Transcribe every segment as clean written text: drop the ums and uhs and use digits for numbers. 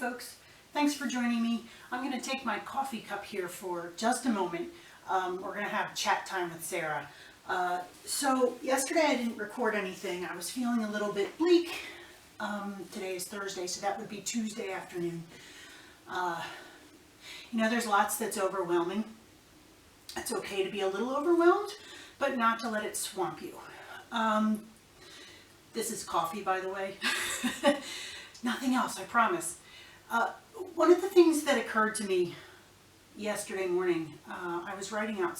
folks, thanks for joining me. I'm going to take my coffee cup here for just a moment. We're going to have chat time with Sarah. So yesterday I didn't record anything. I was feeling a little bit bleak. Today is Thursday, so that would be Tuesday afternoon. There's lots that's overwhelming. It's okay to be a little overwhelmed, but not to let it swamp you. This is coffee, by the way. Nothing else, I promise. One of the things that occurred to me yesterday morning, I was writing out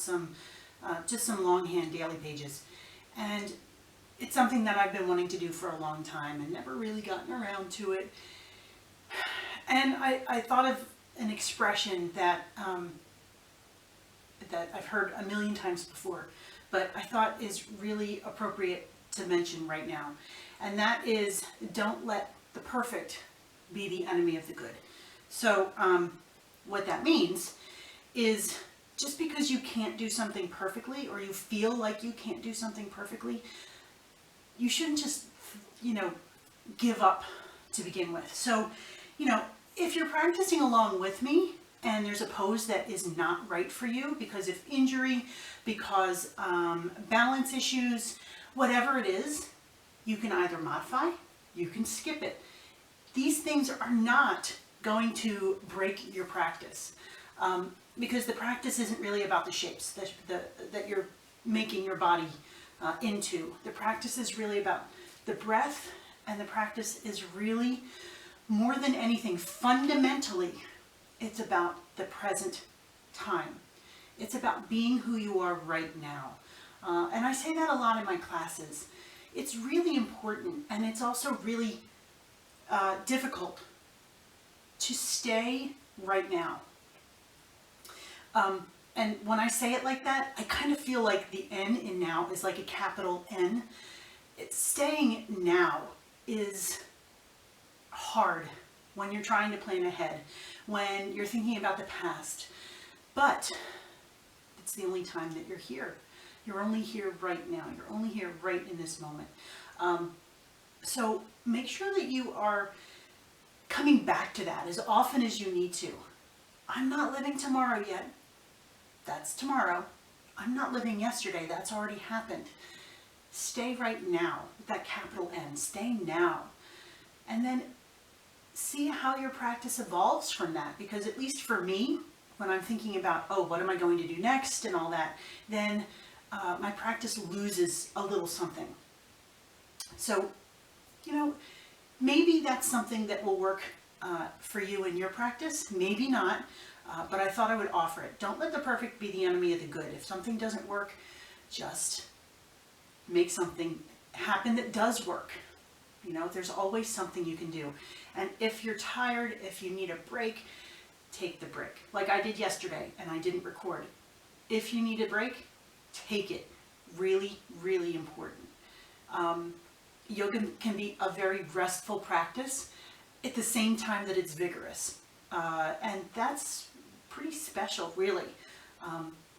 just some longhand daily pages, and it's something that I've been wanting to do for a long time and never really gotten around to it. And I thought of an expression that I've heard a million times before, but I thought is really appropriate to mention right now. And that is, don't let the perfect be the enemy of the good. So what that means is, just because you can't do something perfectly, or you feel like you can't do something perfectly, you shouldn't just, give up to begin with. So, if you're practicing along with me and there's a pose that is not right for you because of injury, because balance issues, whatever it is, you can either modify, you can skip it. These things are not going to break your practice, because the practice isn't really about the shapes that you're making your body into. The practice is really about the breath, and the practice is really, more than anything, fundamentally, it's about the present time. It's about being who you are right now. And I say that a lot in my classes. It's really important, and it's also really difficult to stay right now. And when I say it like that, I kind of feel like the N in now is like a capital N. Staying now is hard when you're trying to plan ahead, when you're thinking about the past. But it's the only time that you're here. You're only here right now. You're only here right in this moment. So make sure that you are coming back to that as often as you need to. I'm not living tomorrow yet. That's tomorrow. I'm not living yesterday. That's already happened. Stay right now with that capital N. Stay now. And then see how your practice evolves from that. Because at least for me, when I'm thinking about, what am I going to do next and all that, then my practice loses a little something. So, maybe that's something that will work for you in your practice. Maybe not, but I thought I would offer it. Don't let the perfect be the enemy of the good. If something doesn't work, just make something happen that does work. There's always something you can do. And if you're tired, if you need a break, take the break. Like I did yesterday, and I didn't record. If you need a break, take it. Really, really important. Yoga can be a very restful practice at the same time that it's vigorous. And that's pretty special, really.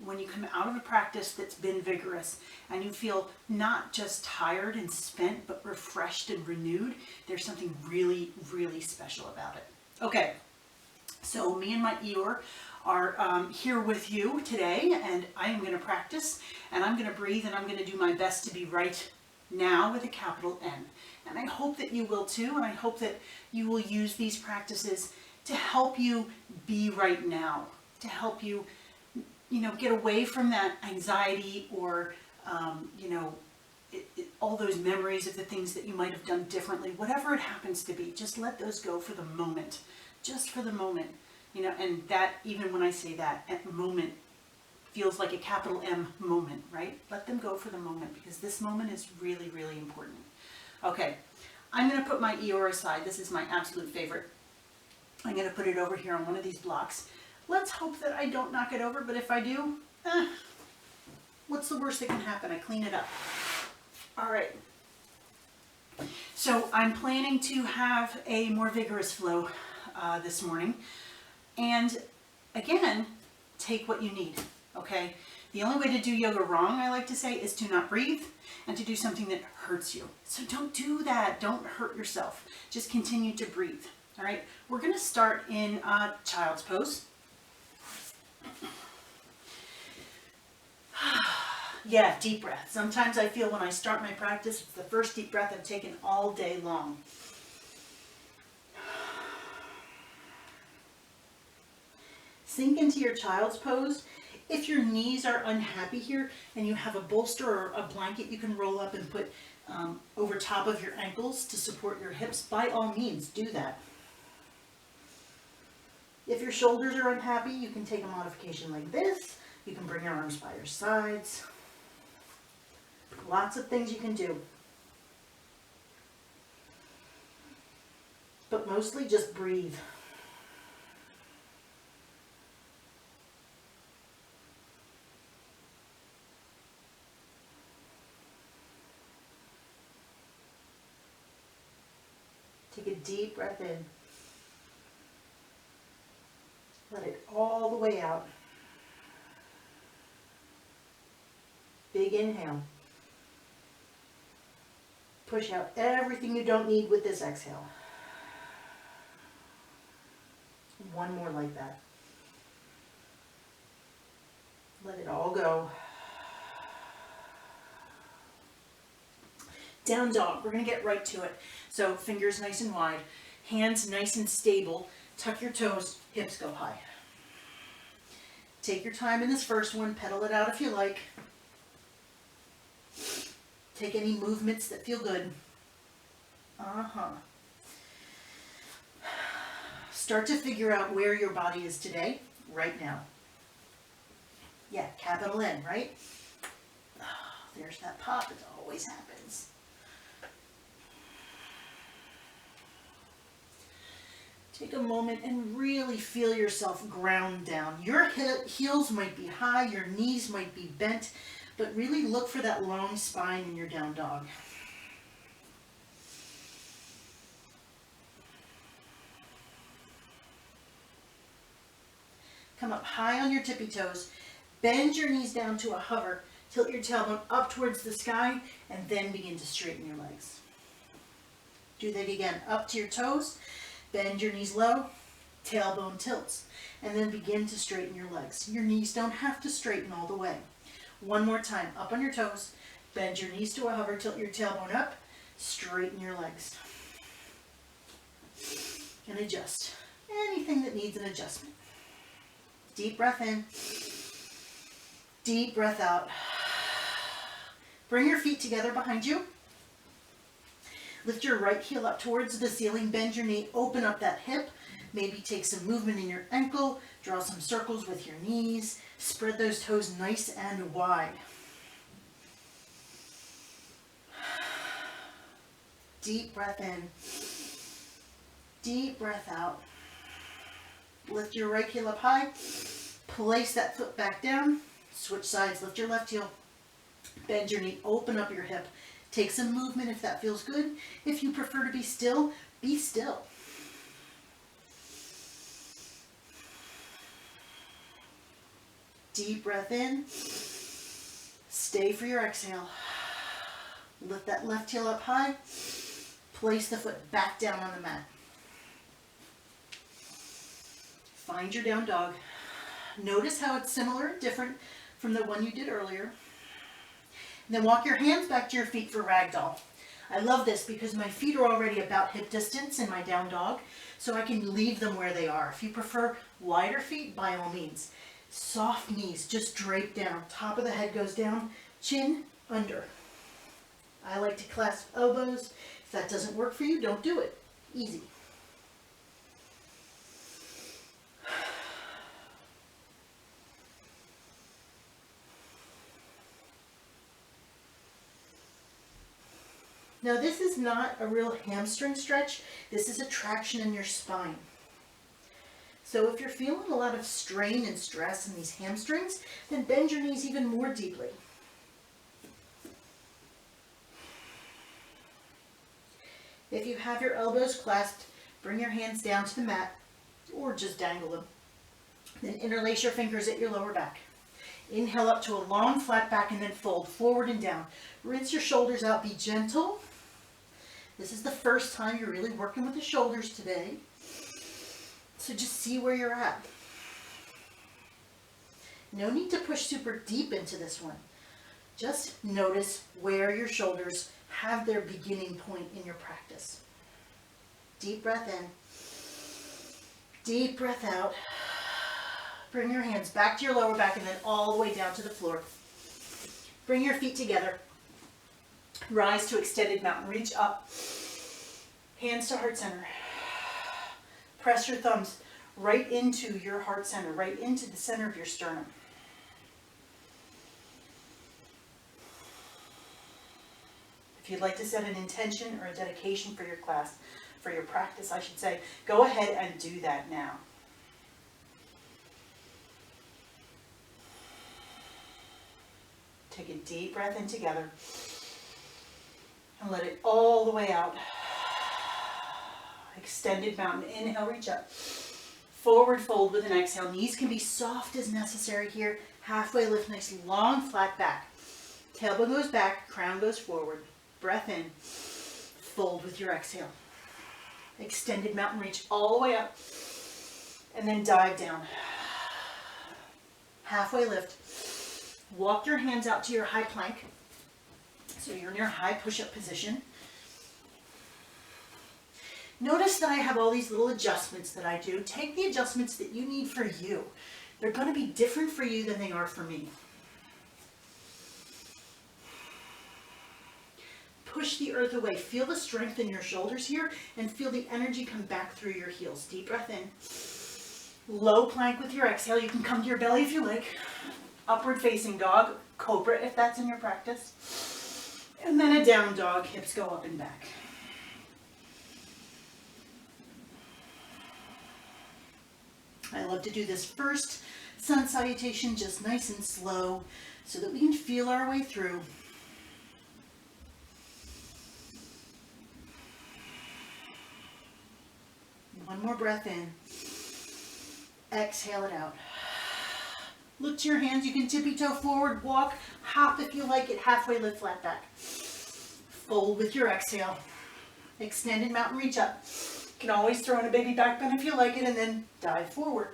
When you come out of a practice that's been vigorous and you feel not just tired and spent, but refreshed and renewed, there's something really, really special about it. Okay, so me and my Eeyore are here with you today, and I am going to practice, and I'm going to breathe, and I'm going to do my best to be right now with a capital N. And I hope that you will too, and I hope that you will use these practices to help you be right now, to help you, get away from that anxiety or, all those memories of the things that you might have done differently, whatever it happens to be. Just let those go for the moment, just for the moment, and that, even when I say that, at moment feels like a capital M moment, right? Let them go for the moment, because this moment is really, really important. Okay, I'm going to put my Eeyore aside. This is my absolute favorite. I'm going to put it over here on one of these blocks. Let's hope that I don't knock it over, but if I do, what's the worst that can happen? I clean it up. All right. So I'm planning to have a more vigorous flow this morning. And again, take what you need, okay? The only way to do yoga wrong, I like to say, is to not breathe and to do something that hurts you. So don't do that. Don't hurt yourself. Just continue to breathe. All right, we're going to start in child's pose. Yeah, deep breath. Sometimes I feel when I start my practice, it's the first deep breath I've taken all day long. Sink into your child's pose. If your knees are unhappy here and you have a bolster or a blanket you can roll up and put over top of your ankles to support your hips, by all means do that. If your shoulders are unhappy, you can take a modification like this. You can bring your arms by your sides. Lots of things you can do. But mostly just breathe. Take a deep breath in. Let it all the way out. Big inhale. Push out everything you don't need with this exhale. One more like that. Let it all go. Down dog. We're going to get right to it. So fingers nice and wide, hands nice and stable. Tuck your toes, hips go high. Take your time in this first one. Pedal it out if you like. Take any movements that feel good. Start to figure out where your body is today, right now. Yeah, capital N, right? Oh, there's that pop. It always happens. Take a moment and really feel yourself ground down. Your heels might be high, your knees might be bent, but really look for that long spine in your down dog. Come up high on your tippy toes. Bend your knees down to a hover. Tilt your tailbone up towards the sky and then begin to straighten your legs. Do that again. Up to your toes. Bend your knees low. Tailbone tilts. And then begin to straighten your legs. Your knees don't have to straighten all the way. One more time. Up on your toes. Bend your knees to a hover. Tilt your tailbone up. Straighten your legs. And adjust. Anything that needs an adjustment. Deep breath in. Deep breath out. Bring your feet together behind you. Lift your right heel up towards the ceiling. Bend your knee. Open up that hip. Maybe take some movement in your ankle. Draw some circles with your knees. Spread those toes nice and wide. Deep breath in. Deep breath out. Lift your right heel up high. Place that foot back down. Switch sides. Lift your left heel. Bend your knee. Open up your hip. Take some movement if that feels good. If you prefer to be still, be still. Deep breath in. Stay for your exhale. Lift that left heel up high. Place the foot back down on the mat. Find your down dog. Notice how it's similar and different from the one you did earlier. And then walk your hands back to your feet for ragdoll. I love this because my feet are already about hip distance in my down dog, so I can leave them where they are. If you prefer wider feet, by all means. Soft knees, just drape down. Top of the head goes down, chin under. I like to clasp elbows. If that doesn't work for you, don't do it. Easy. Now this is not a real hamstring stretch. This is a traction in your spine. So if you're feeling a lot of strain and stress in these hamstrings, then bend your knees even more deeply. If you have your elbows clasped, bring your hands down to the mat or just dangle them. Then interlace your fingers at your lower back. Inhale up to a long flat back and then fold forward and down. Rinse your shoulders out. Be gentle. This is the first time you're really working with the shoulders today. So just see where you're at. No need to push super deep into this one. Just notice where your shoulders have their beginning point in your practice. Deep breath in. Deep breath out. Bring your hands back to your lower back and then all the way down to the floor. Bring your feet together. Rise to extended mountain. Reach up. Hands to heart center. Press your thumbs right into your heart center, right into the center of your sternum. If you'd like to set an intention or a dedication for your class, for your practice, I should say, go ahead and do that now. Take a deep breath in together and let it all the way out. Extended mountain. Inhale, reach up. Forward fold with an exhale. Knees can be soft as necessary here. Halfway lift, nice long flat back. Tailbone goes back, crown goes forward. Breath in. Fold with your exhale. Extended mountain, reach all the way up. And then dive down. Halfway lift. Walk your hands out to your high plank. So you're in your high push-up position. Notice that I have all these little adjustments that I do. Take the adjustments that you need for you. They're going to be different for you than they are for me. Push the earth away. Feel the strength in your shoulders here and feel the energy come back through your heels. Deep breath in. Low plank with your exhale. You can come to your belly if you like. Upward facing dog, cobra if that's in your practice. And then a down dog, hips go up and back. I love to do this first sun salutation just nice and slow so that we can feel our way through. One more breath in. Exhale it out. Look to your hands. You can tippy toe forward, walk, hop if you like it. Halfway lift, flat back. Fold with your exhale. Extended mountain, reach up. You can always throw in a baby back bend if you like it and then dive forward.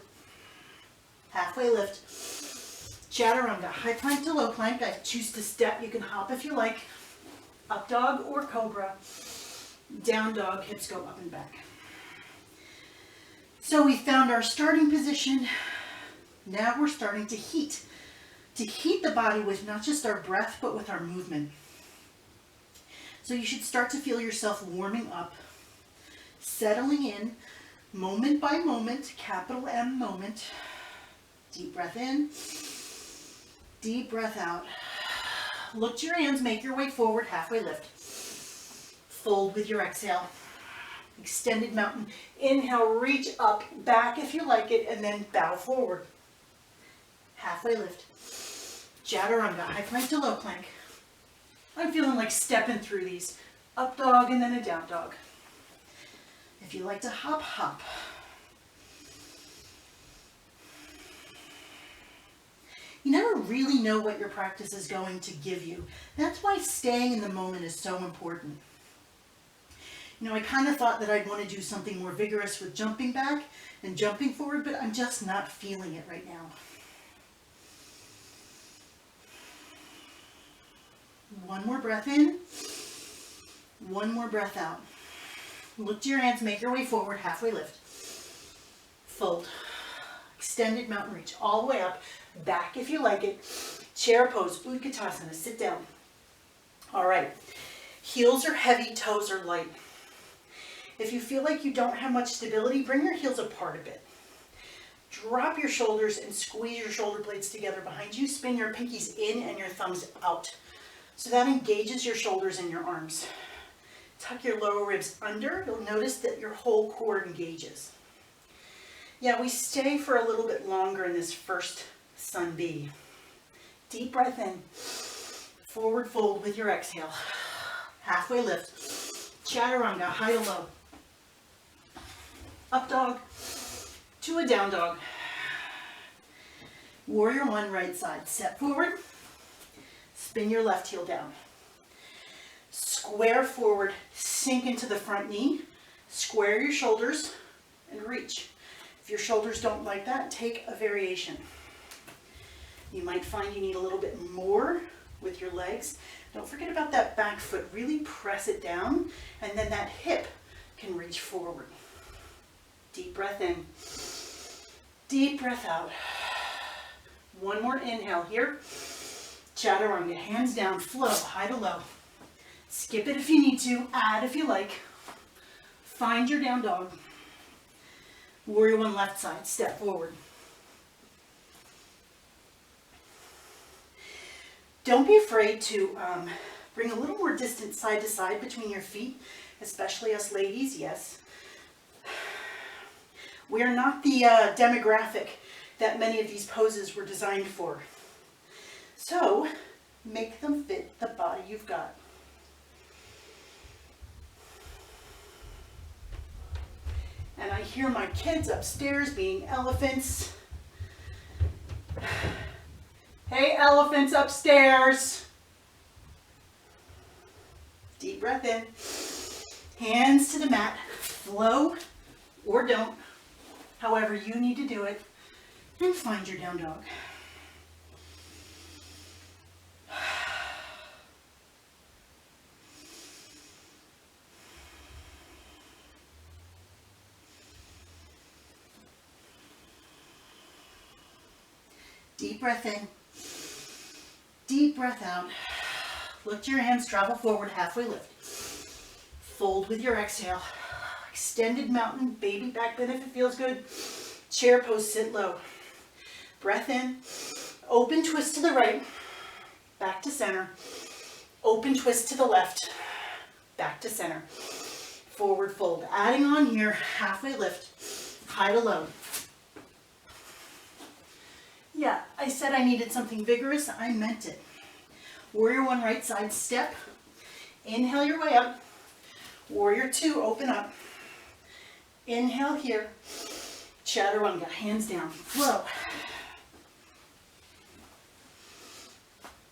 Halfway lift. Chaturanga, high plank to low plank. I choose to step. You can hop if you like. Up dog or cobra. Down dog, hips go up and back. So we found our starting position. Now we're starting to heat. To heat the body with not just our breath, but with our movement. So you should start to feel yourself warming up, settling in, moment by moment, capital M moment. Deep breath in, deep breath out. Look to your hands, make your way forward, halfway lift. Fold with your exhale. Extended mountain. Inhale, reach up, back if you like it, and then bow forward. Halfway lift. Chaturanga, high plank to low plank. I'm feeling like stepping through these. Up dog and then a down dog. If you like to hop, hop. You never really know what your practice is going to give you. That's why staying in the moment is so important. You know, I kind of thought that I'd want to do something more vigorous with jumping back and jumping forward, but I'm just not feeling it right now. One more breath in. One more breath out. Look to your hands, make your way forward, halfway lift. Fold. Extended mountain reach all the way up. Back if you like it. Chair pose, Utkatasana, sit down. All right. Heels are heavy, toes are light. If you feel like you don't have much stability, bring your heels apart a bit. Drop your shoulders and squeeze your shoulder blades together behind you. Spin your pinkies in and your thumbs out. So that engages your shoulders and your arms. Tuck your lower ribs under. You'll notice that your whole core engages. Yeah, we stay for a little bit longer in this first sun B. Deep breath in. Forward fold with your exhale. Halfway lift. Chaturanga, high to low. Up dog to a down dog. Warrior one, right side. Step forward. Spin your left heel down. Square forward, sink into the front knee. Square your shoulders and reach. If your shoulders don't like that, take a variation. You might find you need a little bit more with your legs. Don't forget about that back foot. Really press it down, and then that hip can reach forward. Deep breath in. Deep breath out. One more inhale here. Chaturanga, hands down, flow, high to low. Skip it if you need to, add if you like. Find your down dog. Warrior one, left side, step forward. Don't be afraid to bring a little more distance side to side between your feet, especially us ladies, yes. We are not the demographic that many of these poses were designed for. So, make them fit the body you've got. And I hear my kids upstairs being elephants. Hey, elephants upstairs. Deep breath in. Hands to the mat. Flow or don't. However you need to do it. And find your down dog. Deep breath in. Deep breath out. Lift your hands, travel forward, halfway lift. Fold with your exhale. Extended mountain, baby back bend if it feels good. Chair pose, sit low. Breath in. Open twist to the right. Back to center. Open twist to the left. Back to center. Forward fold. Adding on here, halfway lift. High to low. Yeah, I said I needed something vigorous. I meant it. Warrior one, right side step. Inhale your way up. Warrior two, open up. Inhale here. Chaturanga, hands down. Flow.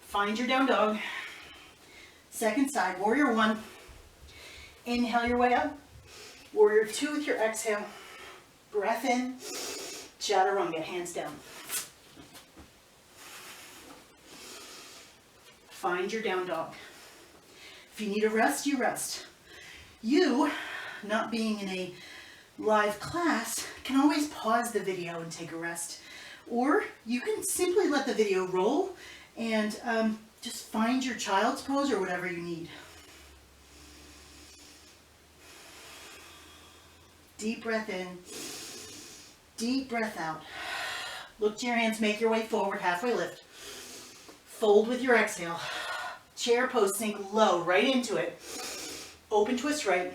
Find your down dog. Second side, warrior one. Inhale your way up. Warrior two with your exhale. Breath in. Chaturanga, hands down. Find your down dog. If you need a rest, you rest. You, not being in a live class, can always pause the video and take a rest. Or you can simply let the video roll and just find your child's pose or whatever you need. Deep breath in. Deep breath out. Look to your hands, make your way forward, halfway lift. Fold with your exhale. Chair pose, sink low, right into it. Open twist right.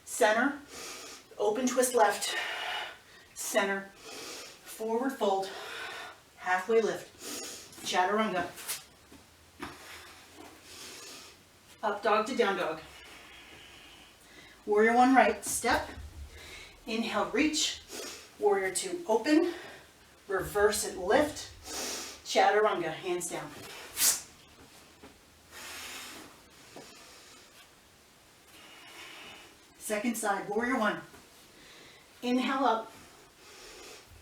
Center. Open twist left. Center. Forward fold. Halfway lift. Chaturanga. Up dog to down dog. Warrior one right, step. Inhale, reach. Warrior two, open. Reverse it, lift. Chaturanga, hands down. Second side, warrior one. Inhale up.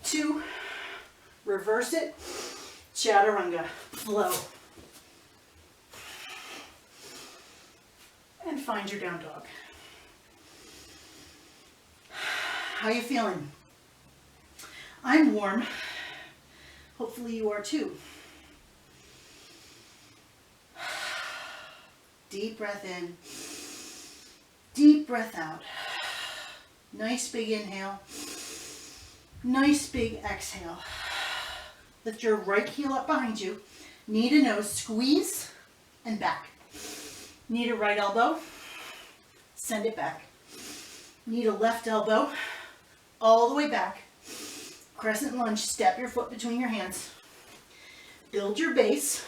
Two. Reverse it. Chaturanga, flow. And find your down dog. How you feeling? I'm warm. Hopefully you are too. Deep breath in. Deep breath out. Nice big inhale. Nice big exhale. Lift your right heel up behind you. Knee to nose, squeeze and back. Knee to right elbow. Send it back. Knee to left elbow. All the way back. Crescent lunge, step your foot between your hands. Build your base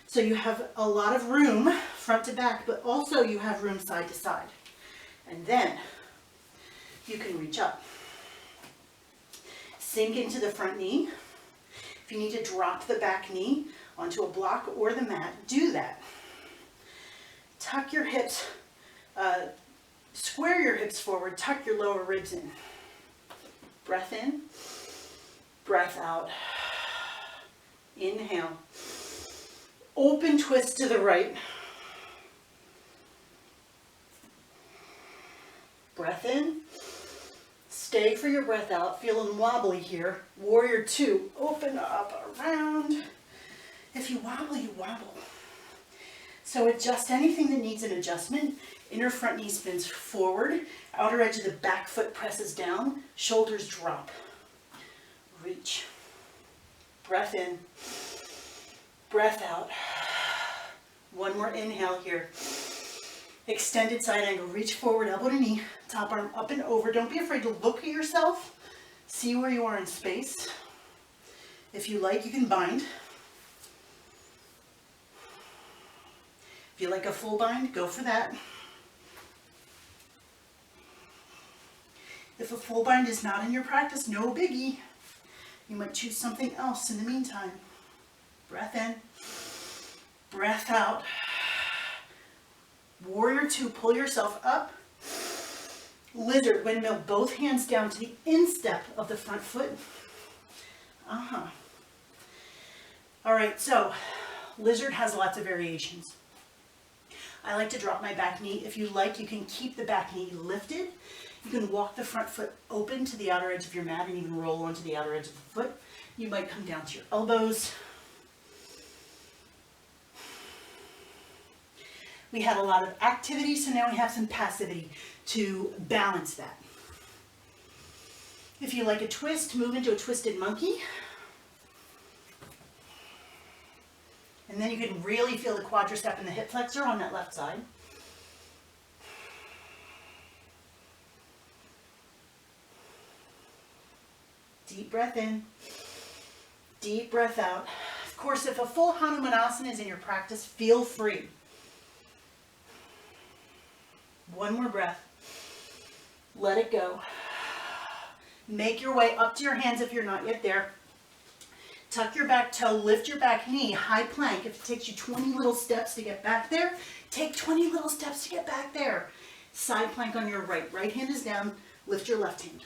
so you have a lot of room front to back, but also you have room side to side. And then you can reach up. Sink into the front knee. If you need to drop the back knee onto a block or the mat, do that. Tuck your hips, square your hips forward, tuck your lower ribs in. Breath in, breath out. Inhale. Open twist to the right. Breath in. Stay for your breath out. Feeling wobbly here. Warrior two. Open up, around. If you wobble, you wobble. So adjust anything that needs an adjustment. Inner front knee spins forward. Outer edge of the back foot presses down. Shoulders drop. Reach. Breath in. Breath out. One more inhale here. Extended side angle. Reach forward, elbow to knee. Top arm up and over. Don't be afraid to look at yourself. See where you are in space. If you like, you can bind. If you like a full bind, go for that. If a full bind is not in your practice, no biggie. You might choose something else in the meantime. Breath in, breath out. Warrior two, pull yourself up. Lizard, windmill, both hands down to the instep of the front foot. All right, so lizard has lots of variations. I like to drop my back knee. If you like, you can keep the back knee lifted. You can walk the front foot open to the outer edge of your mat and even roll onto the outer edge of the foot. You might come down to your elbows. We had a lot of activity, so now we have some passivity to balance that. If you like a twist, move into a twisted monkey. And then you can really feel the quadricep and the hip flexor on that left side. Deep breath in, deep breath out. Of course, if a full Hanumanasana is in your practice, feel free. One more breath. Let it go. Make your way up to your hands if you're not yet there. Tuck your back toe, lift your back knee, high plank. If it takes you 20 little steps to get back there, take 20 little steps to get back there. Side plank on your right. Right hand is down, lift your left hand.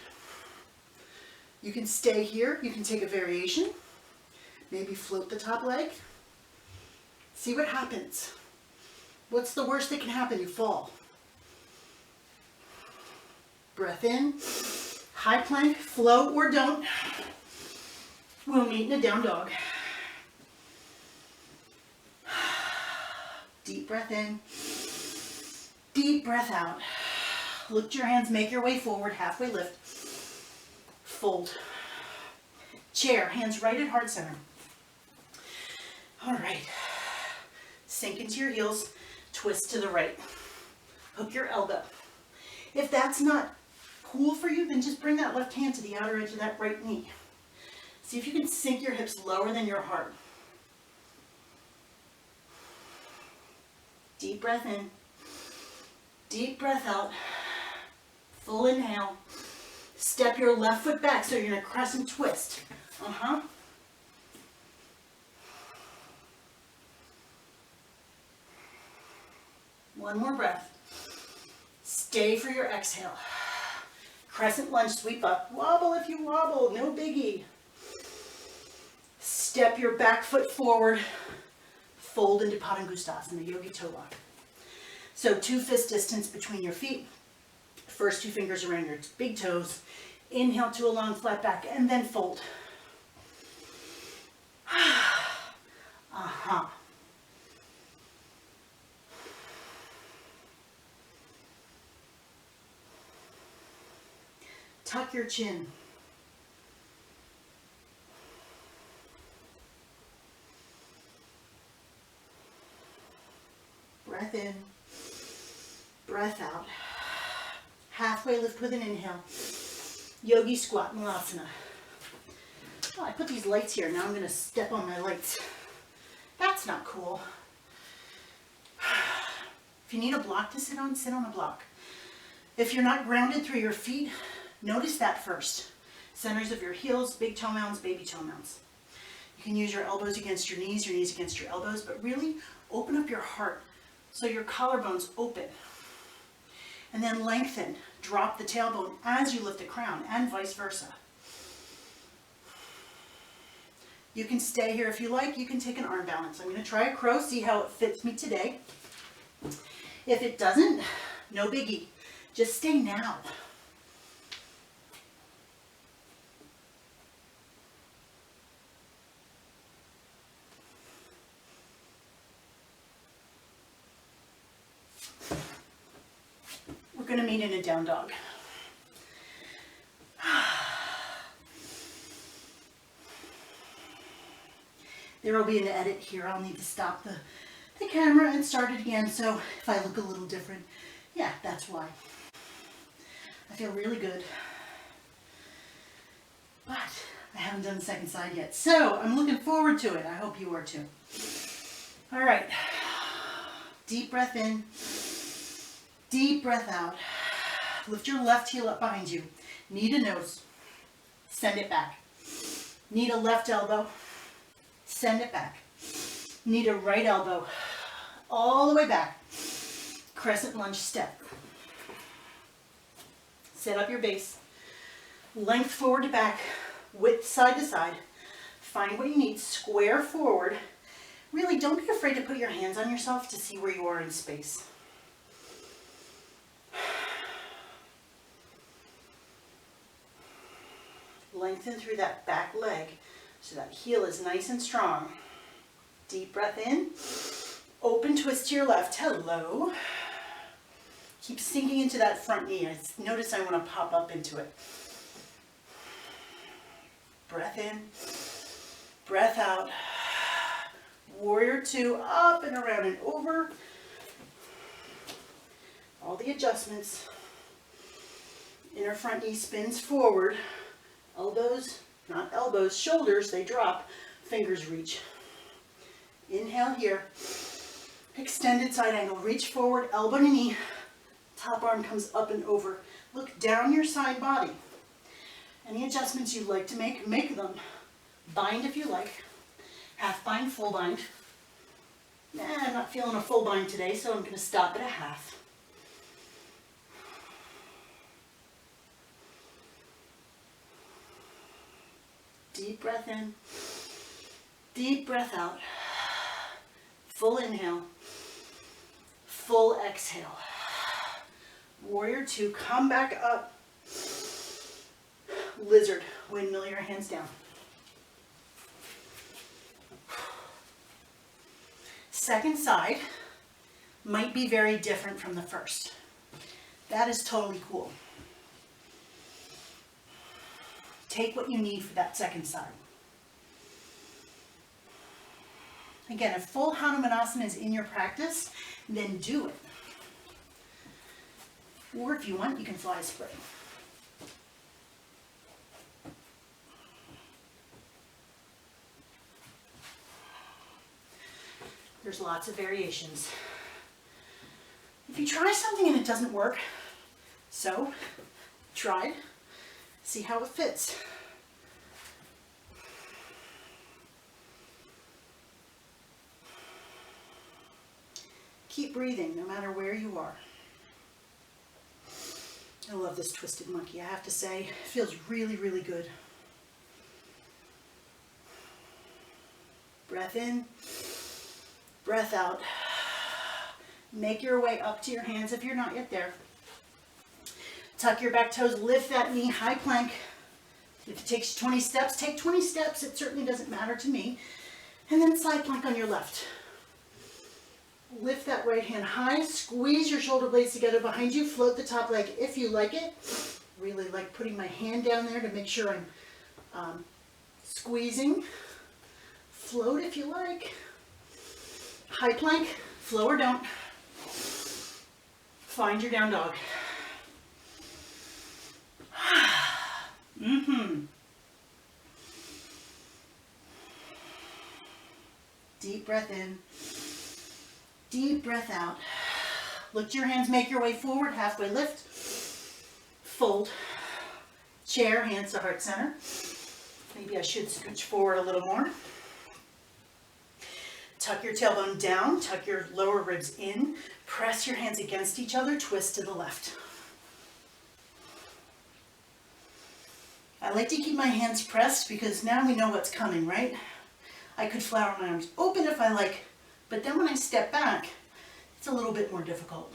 You can stay here, you can take a variation. Maybe float the top leg. See what happens. What's the worst that can happen? You fall. Breath in, high plank, float or don't. We'll meet in a down dog. Deep breath in, deep breath out. Lift your hands, make your way forward, halfway lift. Fold. Chair, hands right at heart center. All right. Sink into your heels, twist to the right. Hook your elbow. If that's not cool for you, then just bring that left hand to the outer edge of that right knee. See if you can sink your hips lower than your heart. Deep breath in. Deep breath out. Full inhale. Step your left foot back so you're in a crescent twist. One more breath. Stay for your exhale. Crescent lunge, sweep up. Wobble if you wobble, no biggie. Step your back foot forward. Fold into Padangustasana, Yogi Toe Lock. So 2 fist distance between your feet. First 2 fingers around your big toes. Inhale to a long flat back and then fold. Tuck your chin. Breath in, breath out. Halfway lift with an inhale. Yogi squat, Malasana. Oh, I put these lights here. Now I'm going to step on my lights. That's not cool. If you need a block to sit on a block. If you're not grounded through your feet, notice that first. Centers of your heels, big toe mounds, baby toe mounds. You can use your elbows against your knees against your elbows, but really open up your heart so your collarbones open. And then lengthen. Drop the tailbone as you lift the crown, and vice versa. You can stay here if you like. You can take an arm balance. I'm going to try a crow, see how it fits me today. If it doesn't, no biggie. Just stay now. We're going to meet in a down dog. There will be an edit here. I'll need to stop the camera and start it again. So if I look a little different, yeah, that's why. I feel really good. But I haven't done the second side yet. So I'm looking forward to it. I hope you are too. All right. Deep breath in. Deep breath out. Lift your left heel up behind you. Knee to nose. Send it back. Knee to left elbow. Send it back. Knee to right elbow. All the way back. Crescent lunge step. Set up your base. Length forward to back. Width side to side. Find what you need. Square forward. Really, don't be afraid to put your hands on yourself to see where you are in space. Lengthen through that back leg so that heel is nice and strong. Deep breath in. Open twist to your left. Hello. Keep sinking into that front knee. Notice I want to pop up into it. Breath in. Breath out. Warrior two. Up and around and over. All the adjustments. Inner front knee spins forward. Elbows, not elbows, shoulders, they drop. Fingers reach. Inhale here. Extended side angle. Reach forward, elbow to knee. Top arm comes up and over. Look down your side body. Any adjustments you'd like to make, make them. Bind if you like. Half bind, full bind. I'm not feeling a full bind today, so I'm going to stop at a half. Deep breath in, deep breath out, full inhale, full exhale. Warrior two, come back up. Lizard, windmill your hands down. Second side might be very different from the first. That is totally cool. Take what you need for that second side. Again, if full Hanumanasana is in your practice, then do it. Or if you want, you can fly a spray. There's lots of variations. If you try something and it doesn't work, so try it. See how it fits. Keep breathing no matter where you are. I love this twisted monkey, I have to say. It feels really, really good. Breath in, breath out. Make your way up to your hands if you're not yet there. Tuck your back toes, lift that knee, high plank. If it takes 20 steps, take 20 steps. It certainly doesn't matter to me. And then side plank on your left. Lift that right hand high, squeeze your shoulder blades together behind you, float the top leg if you like it. Really like putting my hand down there to make sure I'm squeezing. Float if you like. High plank, flow or don't. Find your down dog. Deep breath in. Deep breath out. Lift your hands, make your way forward, halfway lift. Fold. Chair, hands to heart center. Maybe I should scooch forward a little more. Tuck your tailbone down, tuck your lower ribs in. Press your hands against each other, twist to the left. I like to keep my hands pressed because now we know what's coming, right? I could flower my arms open if I like, but then when I step back, it's a little bit more difficult.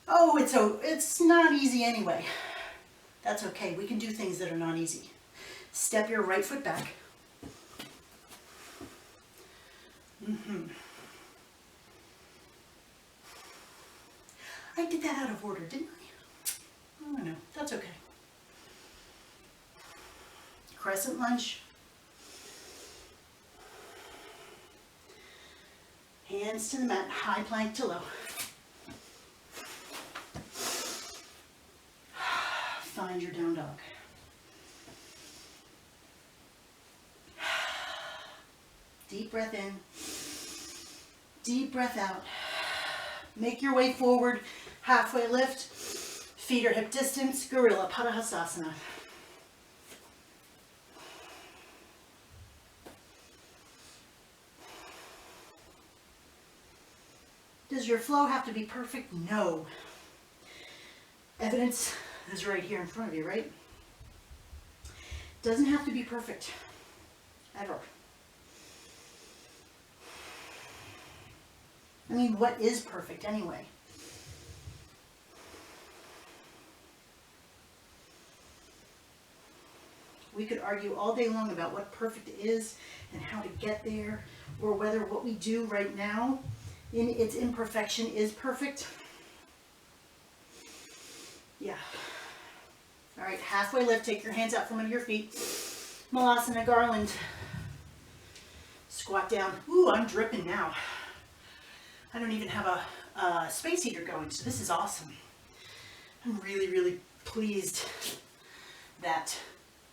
Oh, it's not easy anyway. That's okay. We can do things that are not easy. Step your right foot back. I did that out of order, didn't I? I don't know. That's okay. Crescent lunge. Hands to the mat, high plank to low. Find your down dog. Deep breath in. Deep breath out. Make your way forward, halfway lift. Feet are hip distance, Gorilla Padahastasana. Does your flow have to be perfect? No. Evidence is right here in front of you, right? Doesn't have to be perfect, ever. I mean, what is perfect anyway? We could argue all day long about what perfect is and how to get there, or whether what we do right now in its imperfection is perfect. Yeah. All right, halfway lift, take your hands out from under your feet. Malasana garland. Squat down. Ooh, I'm dripping now. I don't even have a space heater going, so this is awesome. I'm really, really pleased that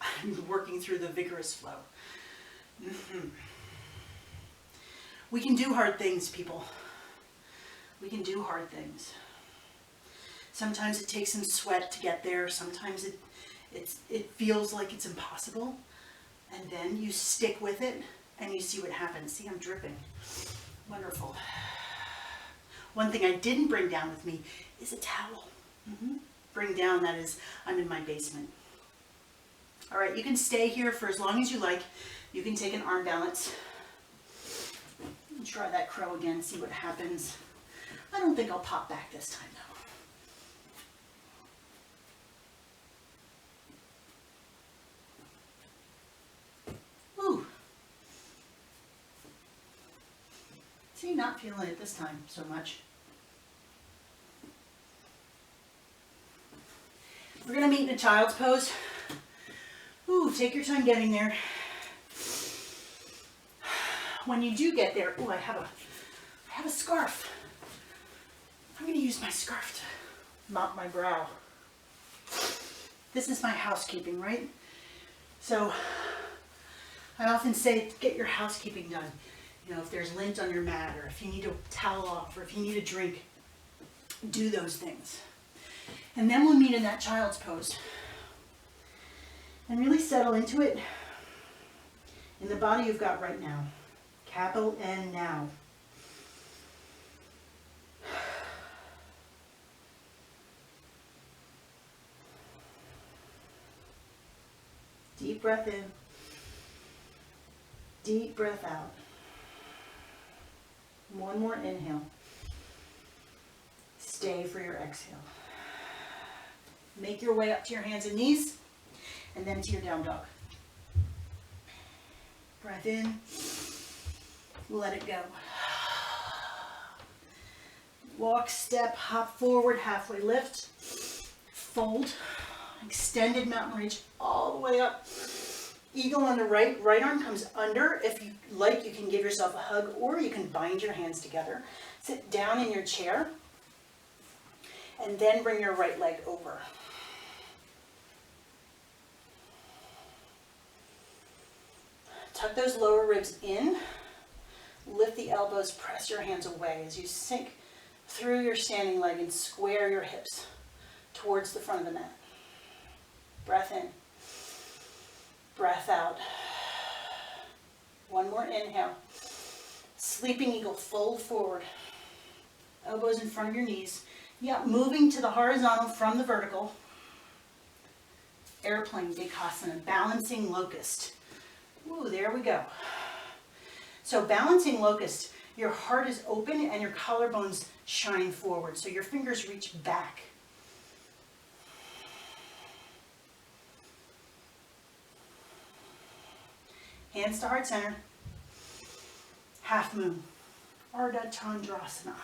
I'm working through the vigorous flow. We can do hard things, people. We can do hard things. Sometimes it takes some sweat to get there. Sometimes it feels like it's impossible. And then you stick with it and you see what happens. See, I'm dripping. Wonderful. One thing I didn't bring down with me is a towel. Bring down, that is, I'm in my basement. All right, you can stay here for as long as you like. You can take an arm balance. Try that crow again, see what happens. I don't think I'll pop back this time though. Woo. See, not feeling it this time so much. We're gonna meet in a child's pose. Ooh, take your time getting there. When you do get there, ooh, I have a scarf. I'm gonna use my scarf to mop my brow. This is my housekeeping, right? So I often say, get your housekeeping done. You know, if there's lint on your mat, or if you need to towel off, or if you need a drink, do those things. And then we'll meet in that child's pose. And really settle into it in the body you've got right now. Capital N now. Deep breath in. Deep breath out. One more inhale. Stay for your exhale. Make your way up to your hands and knees, and then to your down dog. Breath in. Let it go. Walk, step, hop forward, halfway lift. Fold. Extended mountain reach all the way up. Eagle on the right. Right arm comes under. If you like, you can give yourself a hug, or you can bind your hands together. Sit down in your chair, and then bring your right leg over. Tuck those lower ribs in. Lift the elbows, press your hands away as you sink through your standing leg and square your hips towards the front of the mat. Breath in. Breath out. One more inhale. Sleeping eagle, fold forward. Elbows in front of your knees. Yeah, moving to the horizontal from the vertical. Airplane Vikasana, balancing locust. Ooh, there we go. So balancing locust, your heart is open and your collarbones shine forward. So your fingers reach back. Hands to heart center. Half moon. Ardha Chandrasana.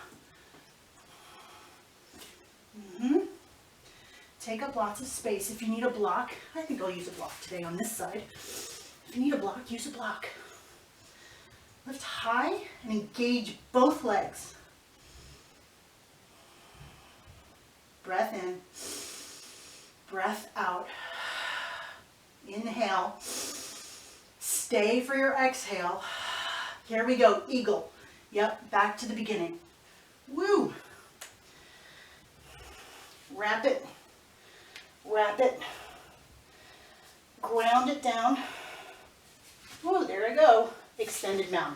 Take up lots of space. If you need a block, I think I'll use a block today on this side. If you need a block, use a block. Lift high and engage both legs. Breath in, breath out. Inhale. Stay for your exhale. Here we go, eagle. Yep, back to the beginning. Woo! Wrap it. Wrap it. Ground it down. Oh, there I go. Extended mountain.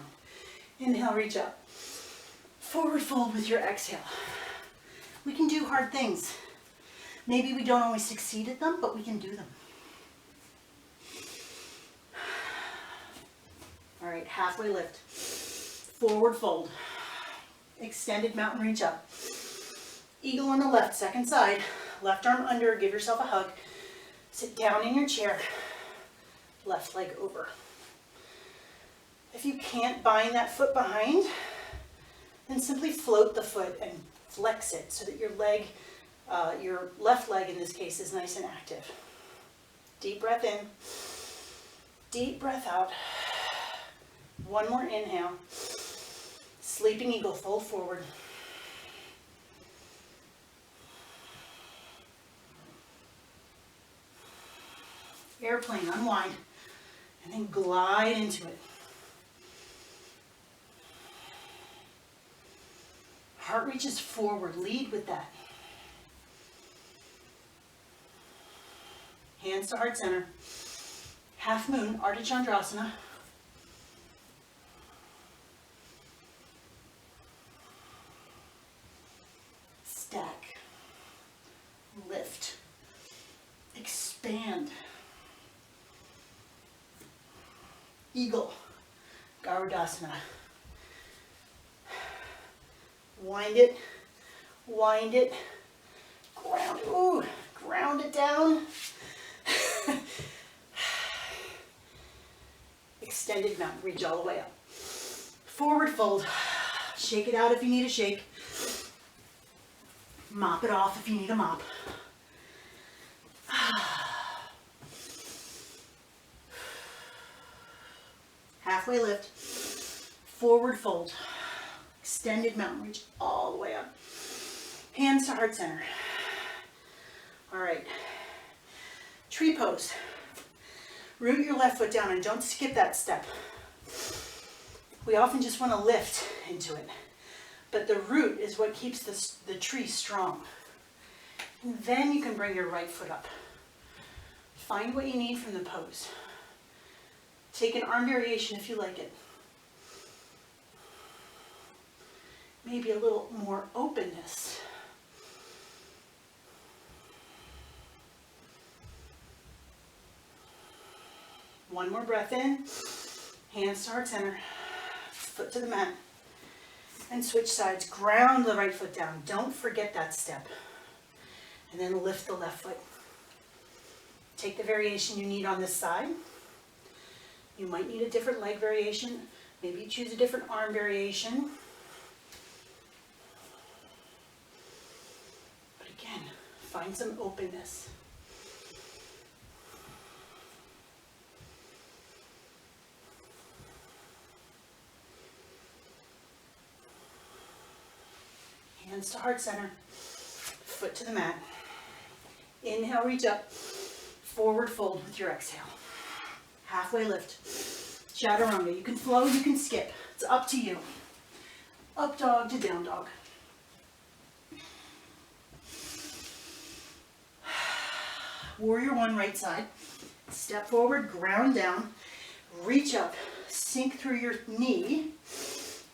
Inhale, reach up. Forward fold with your exhale. We can do hard things. Maybe we don't always succeed at them, but we can do them. All right, halfway lift. Forward fold. Extended mountain reach up. Eagle on the left, second side. Left arm under, give yourself a hug. Sit down in your chair. Left leg over. If you can't bind that foot behind, then simply float the foot and flex it so that your leg, your left leg in this case, is nice and active. Deep breath in. Deep breath out. One more inhale. Sleeping eagle, fold forward. Airplane, unwind, and then glide into it. Heart reaches forward, lead with that. Hands to heart center. Half moon, Ardha Chandrasana. Stack. Lift. Expand. Eagle, Garudasana. Wind it, ground, ooh, ground it down. Extended mountain, reach all the way up. Forward fold, shake it out if you need a shake. Mop it off if you need a mop. Halfway lift, forward fold, extended mountain reach all the way up. Hands to heart center. All right, tree pose. Root your left foot down and don't skip that step. We often just want to lift into it, but the root is what keeps the tree strong. And then you can bring your right foot up. Find what you need from the pose. Take an arm variation if you like it. Maybe a little more openness. One more breath in. Hands to heart center. Foot to the mat. And switch sides. Ground the right foot down. Don't forget that step. And then lift the left foot. Take the variation you need on this side. You might need a different leg variation. Maybe you choose a different arm variation. But again, find some openness. Hands to heart center. Foot to the mat. Inhale, reach up. Forward fold with your exhale. Halfway lift. Chaturanga. You can flow, you can skip. It's up to you. Up dog to down dog. Warrior one, right side. Step forward, ground down. Reach up, sink through your knee.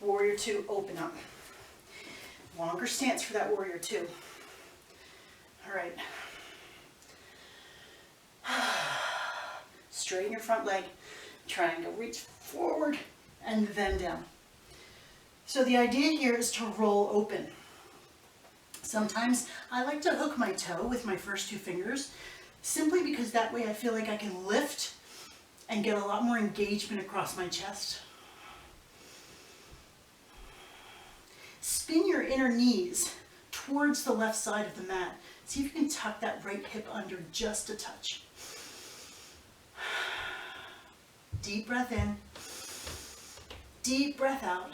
Warrior two, open up. Longer stance for that warrior two. All right. Straighten your front leg. Triangle. Reach forward and then down. So the idea here is to roll open. Sometimes I like to hook my toe with my first two fingers, simply because that way I feel like I can lift and get a lot more engagement across my chest. Spin your inner knees towards the left side of the mat. See if you can tuck that right hip under just a touch. Deep breath in, deep breath out.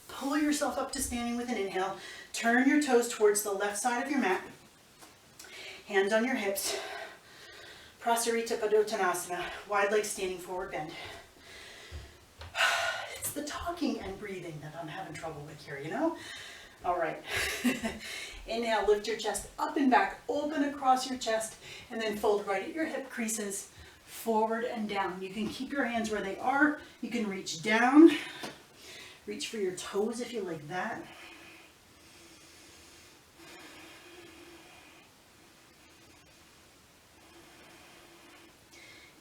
Pull yourself up to standing with an inhale. Turn your toes towards the left side of your mat. Hands on your hips. Prasarita Padottanasana, wide legs standing forward bend. It's the talking and breathing that I'm having trouble with here, you know? All right. Inhale, lift your chest up and back, open across your chest, and then fold right at your hip creases, forward and down. You can keep your hands where they are. You can reach down. Reach for your toes if you like that.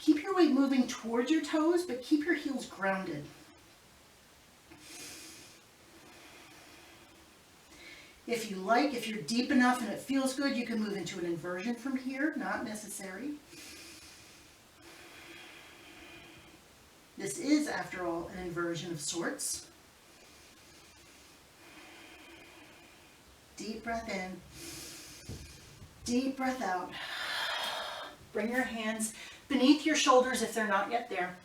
Keep your weight moving towards your toes, but keep your heels grounded. If you like, if you're deep enough and it feels good, you can move into an inversion from here, not necessary. This is, after all, an inversion of sorts. Deep breath in, deep breath out. Bring your hands beneath your shoulders if they're not yet there.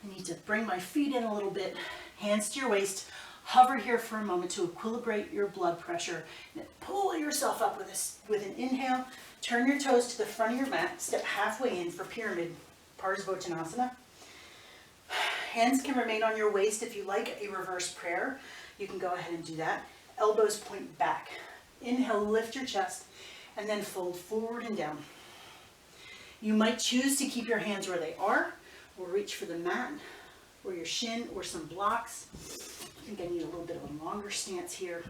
I need to bring my feet in a little bit, hands to your waist. Hover here for a moment to equilibrate your blood pressure. And then pull yourself up with an inhale. Turn your toes to the front of your mat. Step halfway in for pyramid Parsvottanasana. Hands can remain on your waist if you like a reverse prayer. You can go ahead and do that. Elbows point back. Inhale, lift your chest, and then fold forward and down. You might choose to keep your hands where they are, or reach for the mat, or your shin, or some blocks. I think I need a little bit of a longer stance here.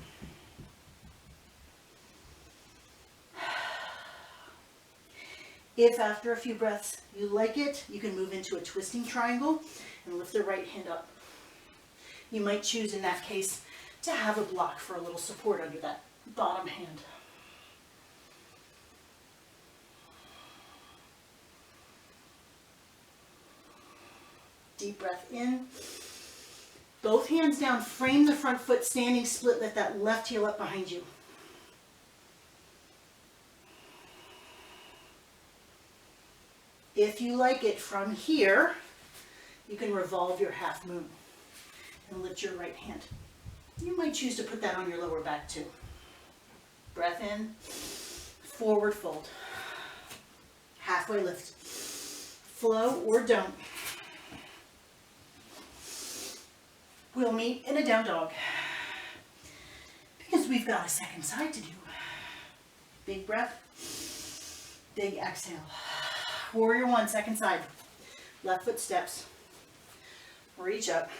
If after a few breaths you like it, you can move into a twisting triangle and lift the right hand up. You might choose in that case to have a block for a little support under that bottom hand. Deep breath in. Both hands down, frame the front foot standing split, lift that left heel up behind you. If you like it from here, you can revolve your half moon and lift your right hand. You might choose to put that on your lower back too. Breath in, forward fold, halfway lift, flow or don't. We'll meet in a down dog because we've got a second side to do. Big breath, big exhale. Warrior one, second side. Left foot steps. Reach up.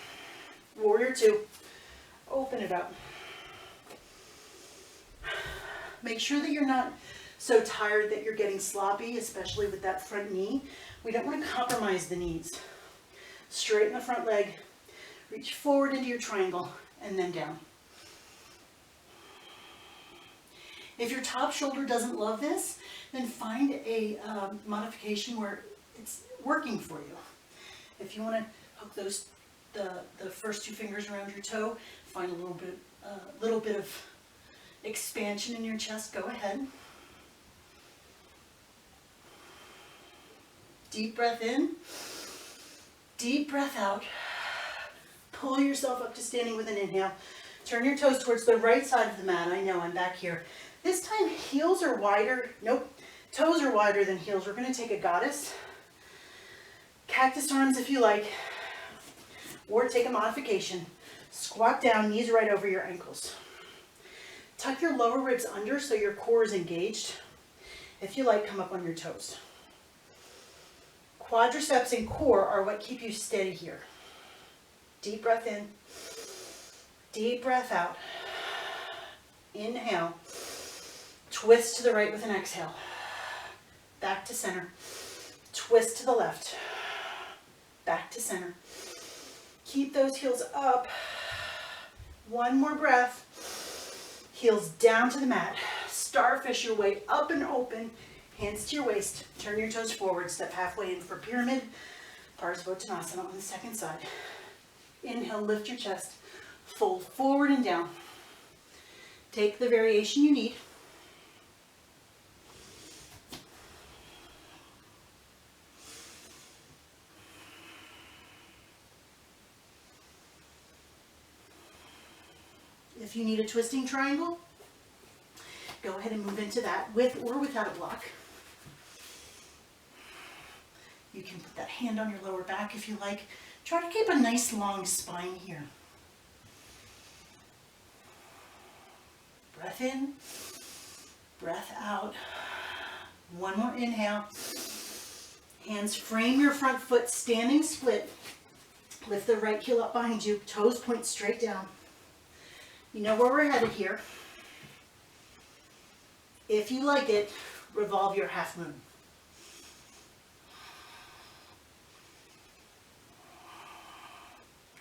Warrior two, open it up. Make sure that you're not so tired that you're getting sloppy, especially with that front knee. We don't want to compromise the knees. Straighten the front leg. Reach forward into your triangle and then down. If your top shoulder doesn't love this, then find a modification where it's working for you. If you want to hook the first two fingers around your toe, find a little bit of expansion in your chest, go ahead. Deep breath in, deep breath out. Pull yourself up to standing with an inhale. Turn your toes towards the right side of the mat. I know, I'm back here. This time, heels are wider. Nope, toes are wider than heels. We're going to take a goddess. Cactus arms if you like. Or take a modification. Squat down, knees right over your ankles. Tuck your lower ribs under so your core is engaged. If you like, come up on your toes. Quadriceps and core are what keep you steady here. Deep breath in, deep breath out. Inhale, twist to the right with an exhale. Back to center, twist to the left. back to center. Keep those heels up. One more breath. Heels down to the mat. Starfish your way up and open. Hands to your waist. Turn your toes forward. Step halfway in for pyramid. Parsvottanasana on the second side. Inhale, lift your chest. Fold forward and down. Take the variation you need. If you need a twisting triangle, go ahead and move into that with or without a block. You can put that hand on your lower back if you like. Try to keep a nice long spine here. Breath in, breath out. One more inhale. Hands frame your front foot, standing split. Lift the right heel up behind you, toes point straight down. You know where we're headed here. If you like it, revolve your half moon.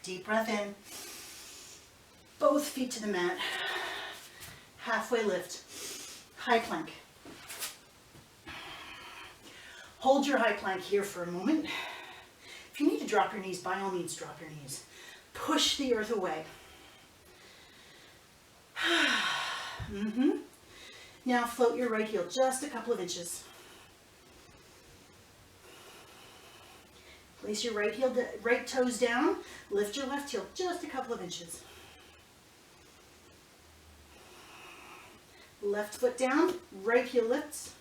Deep breath in. Both feet to the mat. Halfway lift. High plank. Hold your high plank here for a moment. If you need to drop your knees, by all means drop your knees. Push the earth away. Now float your right heel just a couple of inches. Place your right toes down. Lift your left heel just a couple of inches. Left foot down, right heel lifts.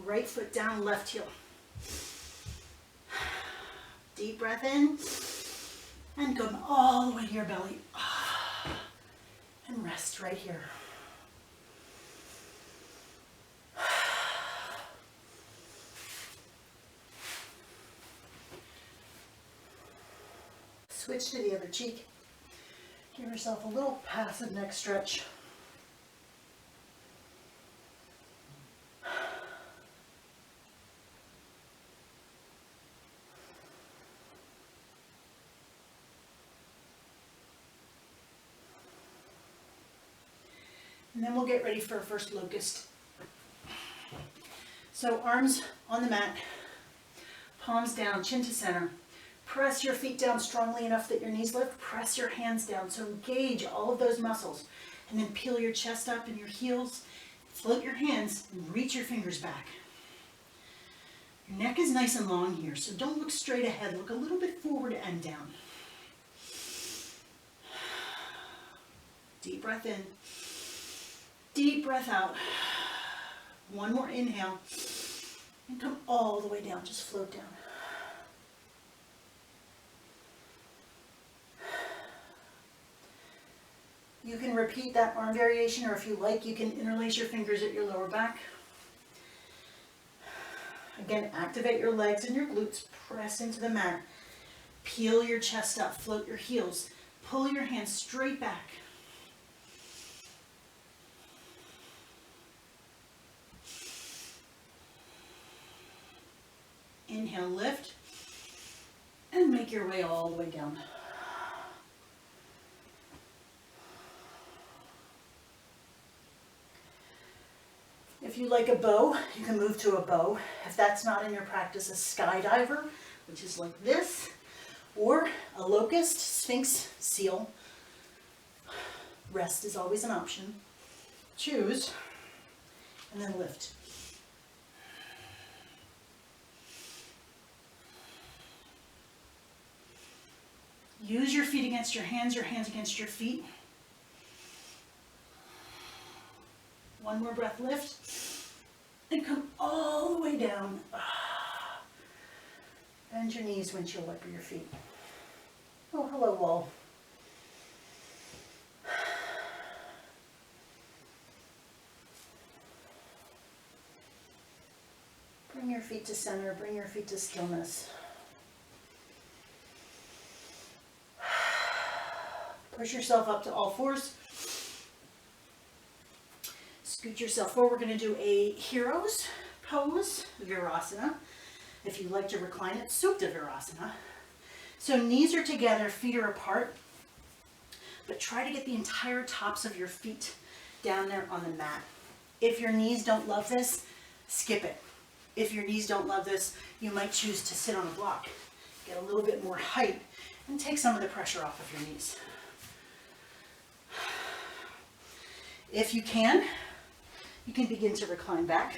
Right foot down, left heel. Deep breath in. And come all the way to your belly. And rest right here. Switch to the other cheek. Give yourself a little passive neck stretch. And then we'll get ready for our first locust. So arms on the mat, palms down, chin to center. Press your feet down strongly enough that your knees lift. Press your hands down. So engage all of those muscles. And then peel your chest up and your heels. Float your hands and reach your fingers back. Your neck is nice and long here, so don't look straight ahead. Look a little bit forward and down. Deep breath in. Deep breath out. One more inhale. And come all the way down. Just float down. You can repeat that arm variation, or if you like, you can interlace your fingers at your lower back. Again, activate your legs and your glutes. Press into the mat. Peel your chest up. Float your heels. Pull your hands straight back. Inhale, lift, and make your way all the way down. If you like a bow, you can move to a bow. If that's not in your practice, a skydiver, which is like this, or a locust, sphinx, seal. Rest is always an option. Choose, and then lift. Use your feet against your hands against your feet. One more breath, lift, and come all the way down. Bend your knees, windshield wiper your feet. Oh, hello, wall. Bring your feet to center, bring your feet to stillness. Push yourself up to all fours. Scoot yourself forward. We're going to do a hero's pose, Virasana. If you like to recline it, Supta Virasana. So knees are together, feet are apart, but try to get the entire tops of your feet down there on the mat. If your knees don't love this, skip it. If your knees don't love this, you might choose to sit on a block, get a little bit more height, and take some of the pressure off of your knees. If you can begin to recline back.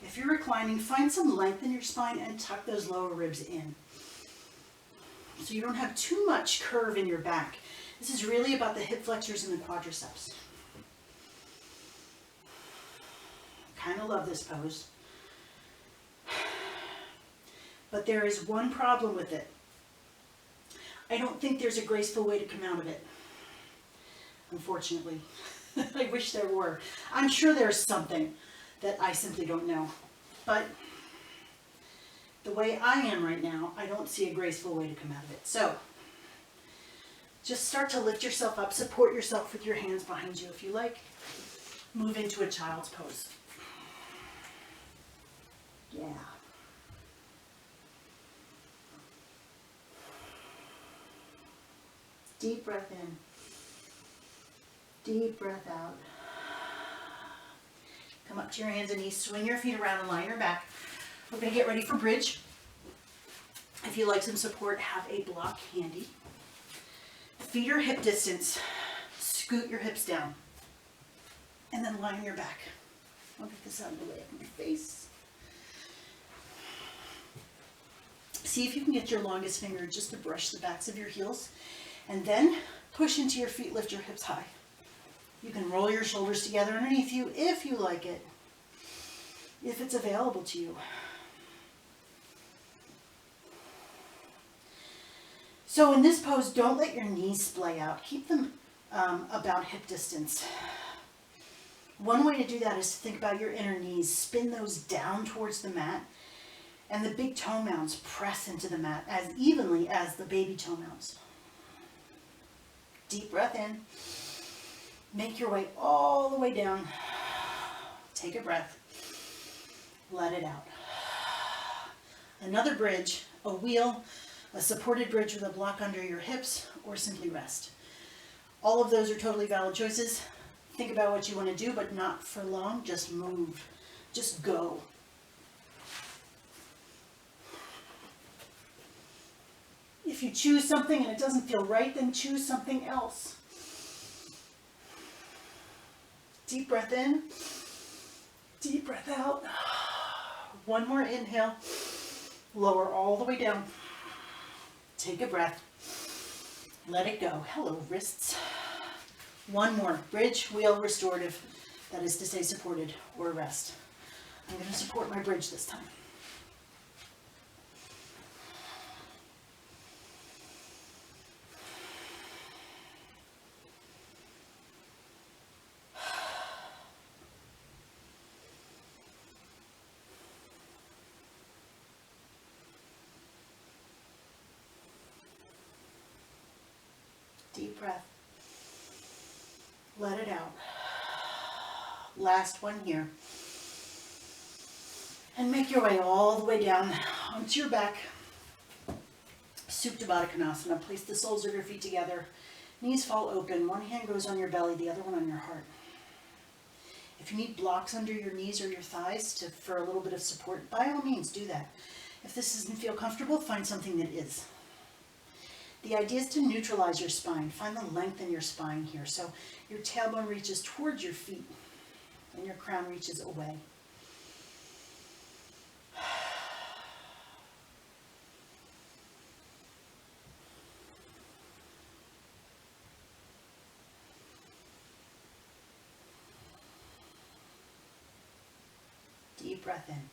If you're reclining, find some length in your spine and tuck those lower ribs in, so you don't have too much curve in your back. This is really about the hip flexors and the quadriceps. Kind of love this pose. But there is one problem with it. I don't think there's a graceful way to come out of it, unfortunately. I wish there were. I'm sure there's something that I simply don't know. But the way I am right now, I don't see a graceful way to come out of it. So just start to lift yourself up, support yourself with your hands behind you if you like. Move into a child's pose. Yeah. Deep breath in. Deep breath out. Come up to your hands and knees, swing your feet around and lie your back. We're going to get ready for bridge. If you like some support, have a block handy. Feet are hip distance. Scoot your hips down. And then lie on your back. I'll get this out of the way of my face. See if you can get your longest finger just to brush the backs of your heels. And then push into your feet, lift your hips high. You can roll your shoulders together underneath you if you like it, if it's available to you. So in this pose, don't let your knees splay out. Keep them about hip distance. One way to do that is to think about your inner knees. Spin those down towards the mat, and the big toe mounds press into the mat as evenly as the baby toe mounds. Deep breath in. Make your way all the way down. Take a breath. Let it out. Another bridge, a wheel, a supported bridge with a block under your hips, or simply rest. All of those are totally valid choices. Think about what you want to do, but not for long. Just move. Just go. If you choose something and it doesn't feel right, then choose something else. Deep breath in, deep breath out. One more inhale, lower all the way down. Take a breath, let it go. Hello, wrists. One more, bridge, wheel, restorative. That is to say supported or rest. I'm going to support my bridge this time. Deep breath. Let it out. Last one here. And make your way all the way down onto your back. Supta Konasana. Place the soles of your feet together. Knees fall open. One hand goes on your belly, the other one on your heart. If you need blocks under your knees or your thighs for a little bit of support, by all means do that. If this doesn't feel comfortable, find something that is. The idea is to neutralize your spine. Find the length in your spine here. So your tailbone reaches towards your feet and your crown reaches away. Deep breath in.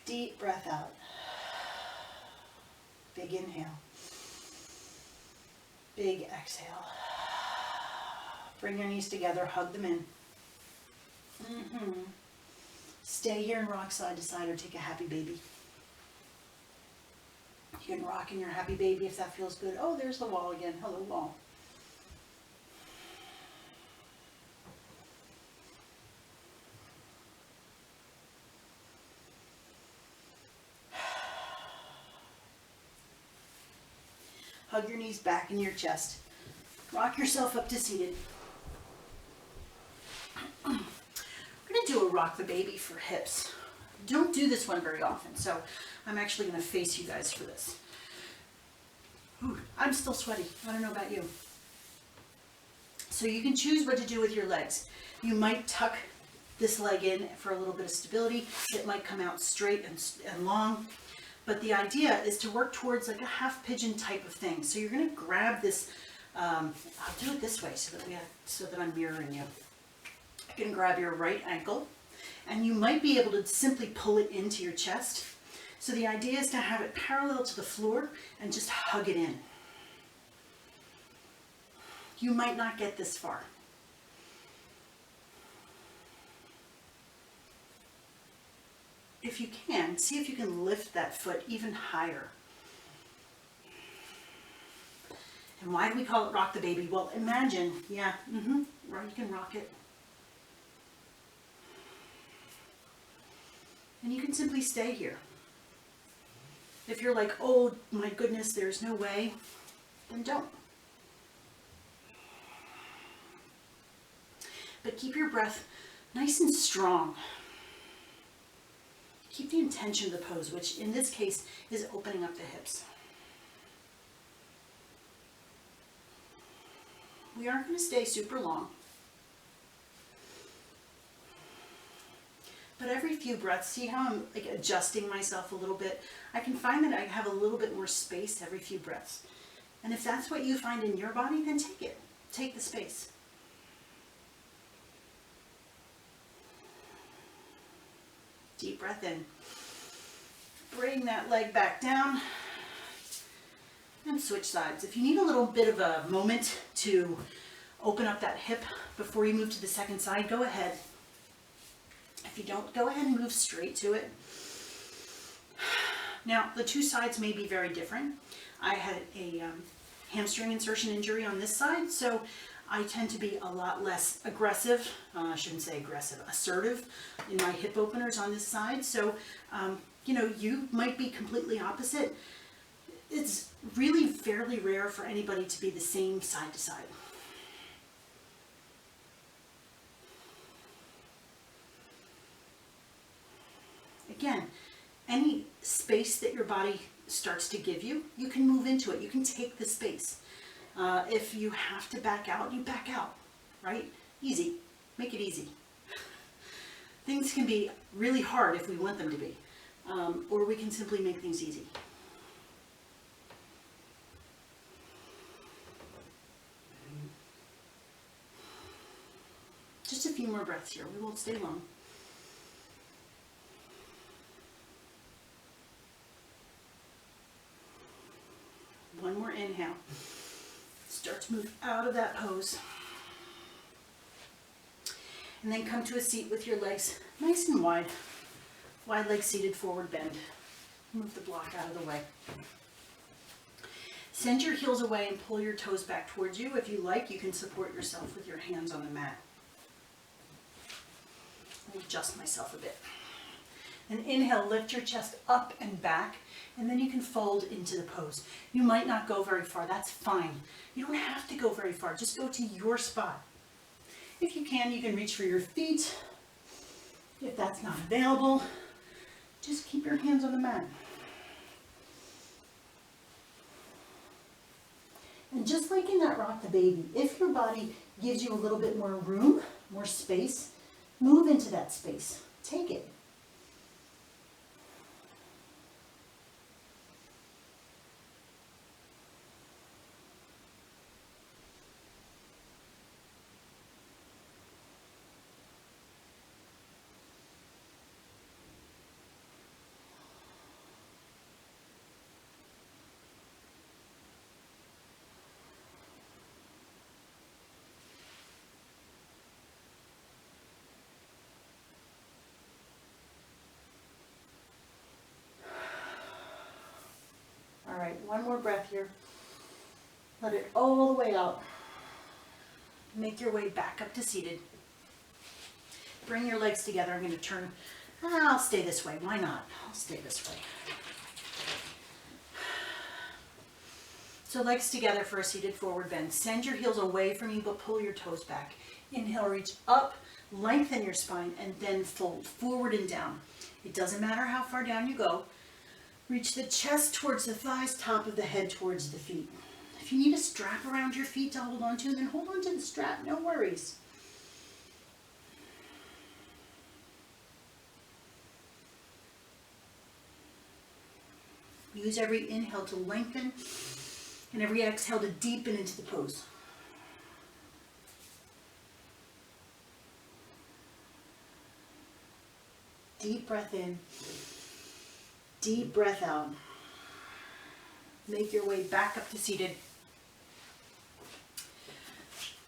Deep breath out. Big inhale. Big exhale. Bring your knees together, hug them in. Stay here and rock side to side or take a happy baby. You can rock in your happy baby if that feels good. Oh, there's the wall again. Hello, wall. Hug your knees back into your chest. Rock yourself up to seated. We're going to do a rock the baby for hips. Don't do this one very often, so I'm actually going to face you guys for this. Ooh, I'm still sweaty. I don't know about you. So you can choose what to do with your legs. You might tuck this leg in for a little bit of stability. It might come out straight and long. But the idea is to work towards like a half pigeon type of thing. So you're going to grab this, I'll do it this way so that I'm mirroring you. You can grab your right ankle, and you might be able to simply pull it into your chest. So the idea is to have it parallel to the floor and just hug it in. You might not get this far. If you can, see if you can lift that foot even higher. And why do we call it rock the baby? Well, imagine, right, you can rock it. And you can simply stay here. If you're like, oh my goodness, there's no way, then don't. But keep your breath nice and strong. Keep the intention of the pose, which in this case is opening up the hips. We aren't going to stay super long. But every few breaths, see how I'm like adjusting myself a little bit? I can find that I have a little bit more space every few breaths. And if that's what you find in your body, then take it. Take the space. Deep breath in. Bring that leg back down. And switch sides. If you need a little bit of a moment to open up that hip before you move to the second side, go ahead. If you don't, go ahead and move straight to it. Now, the two sides may be very different. I had a hamstring insertion injury on this side, so I tend to be a lot less aggressive, I shouldn't say aggressive, assertive in my hip openers on this side. So, you might be completely opposite. It's really fairly rare for anybody to be the same side to side. Again, any space that your body starts to give you, you can move into it. You can take the space. If you have to back out, you back out, right? Easy. Make it easy. Things can be really hard if we want them to be, or we can simply make things easy. Just a few more breaths here. We won't stay long. One more inhale. Start to move out of that pose. And then come to a seat with your legs nice and wide. Wide leg seated, forward bend. Move the block out of the way. Send your heels away and pull your toes back towards you. If you like, you can support yourself with your hands on the mat. I'll adjust myself a bit. And inhale, lift your chest up and back, and then you can fold into the pose. You might not go very far, that's fine. You don't have to go very far, just go to your spot. If you can reach for your feet. If that's not available, just keep your hands on the mat. And just like in that rock the baby, if your body gives you a little bit more room, more space, move into that space. Take it. All right, one more breath here. Let it all the way out. Make your way back up to seated. Bring your legs together. I'm going to turn. I'll stay this way. Why not? I'll stay this way. So legs together for a seated forward bend. Send your heels away from you, but pull your toes back. Inhale, reach up, lengthen your spine, and then fold forward and down. It doesn't matter how far down you go. Reach the chest towards the thighs, top of the head towards the feet. If you need a strap around your feet to hold on to, then hold on to the strap, no worries. Use every inhale to lengthen and every exhale to deepen into the pose. Deep breath in, deep breath out. Make your way back up to seated.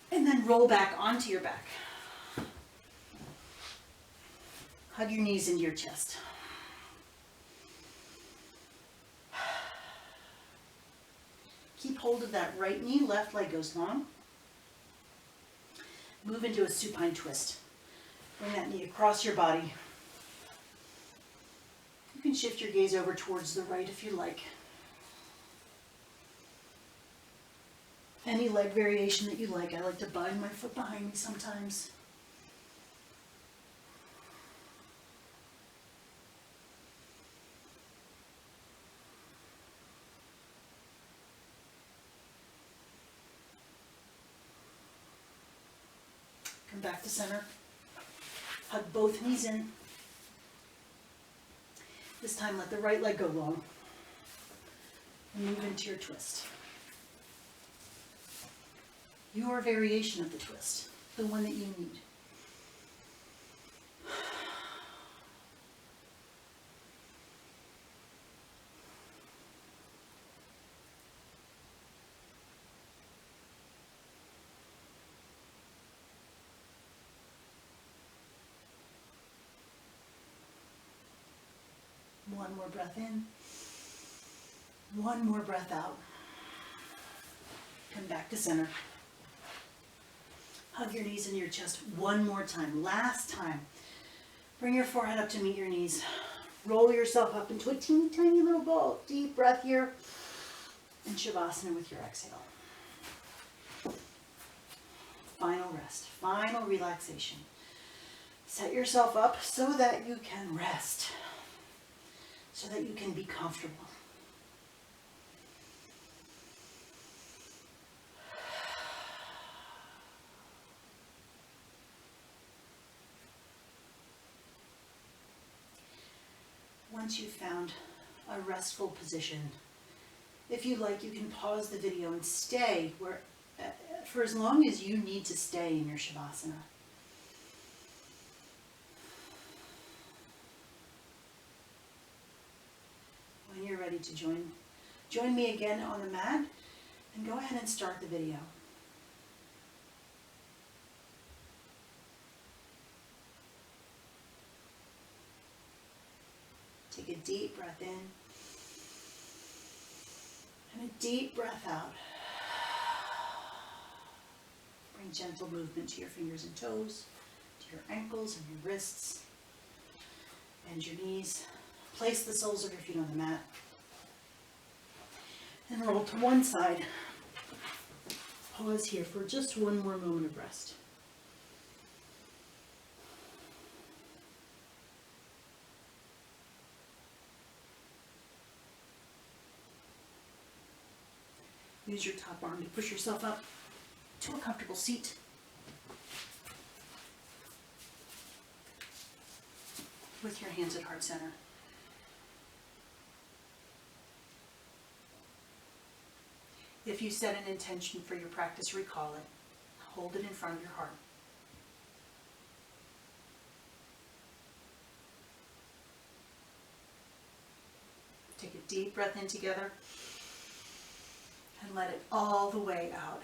And then roll back onto your back. Hug your knees into your chest. Keep hold of that right knee, left leg goes long. Move into a supine twist. Bring that knee across your body. You can shift your gaze over towards the right if you like. Any leg variation that you like. I like to bind my foot behind me sometimes. Come back to center. Hug both knees in. This time let the right leg go long. And move into your twist. Your variation of the twist, the one that you need. One more breath in. One more breath out. Come back to center. Hug your knees into your chest one more time. Last time. Bring your forehead up to meet your knees. Roll yourself up into a teeny tiny little ball. Deep breath here. And Shavasana with your exhale. Final rest. Final relaxation. Set yourself up so that you can rest. So that you can be comfortable. Once you've found a restful position, if you like, you can pause the video and stay where, for as long as you need to stay in your Shavasana. When you're ready to join me again on the mat, and go ahead and start the video. Take a deep breath in and a deep breath out. Bring gentle movement to your fingers and toes, to your ankles and your wrists. Bend your knees. Place the soles of your feet on the mat. And roll to one side. Pause here for just one more moment of rest. Use your top arm to push yourself up to a comfortable seat. With your hands at heart center. If you set an intention for your practice, recall it. Hold it in front of your heart. Take a deep breath in together and let it all the way out.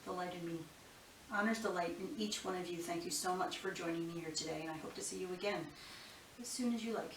The light in me honors the light in each one of you. Thank you so much for joining me here today, and I hope to see you again as soon as you like.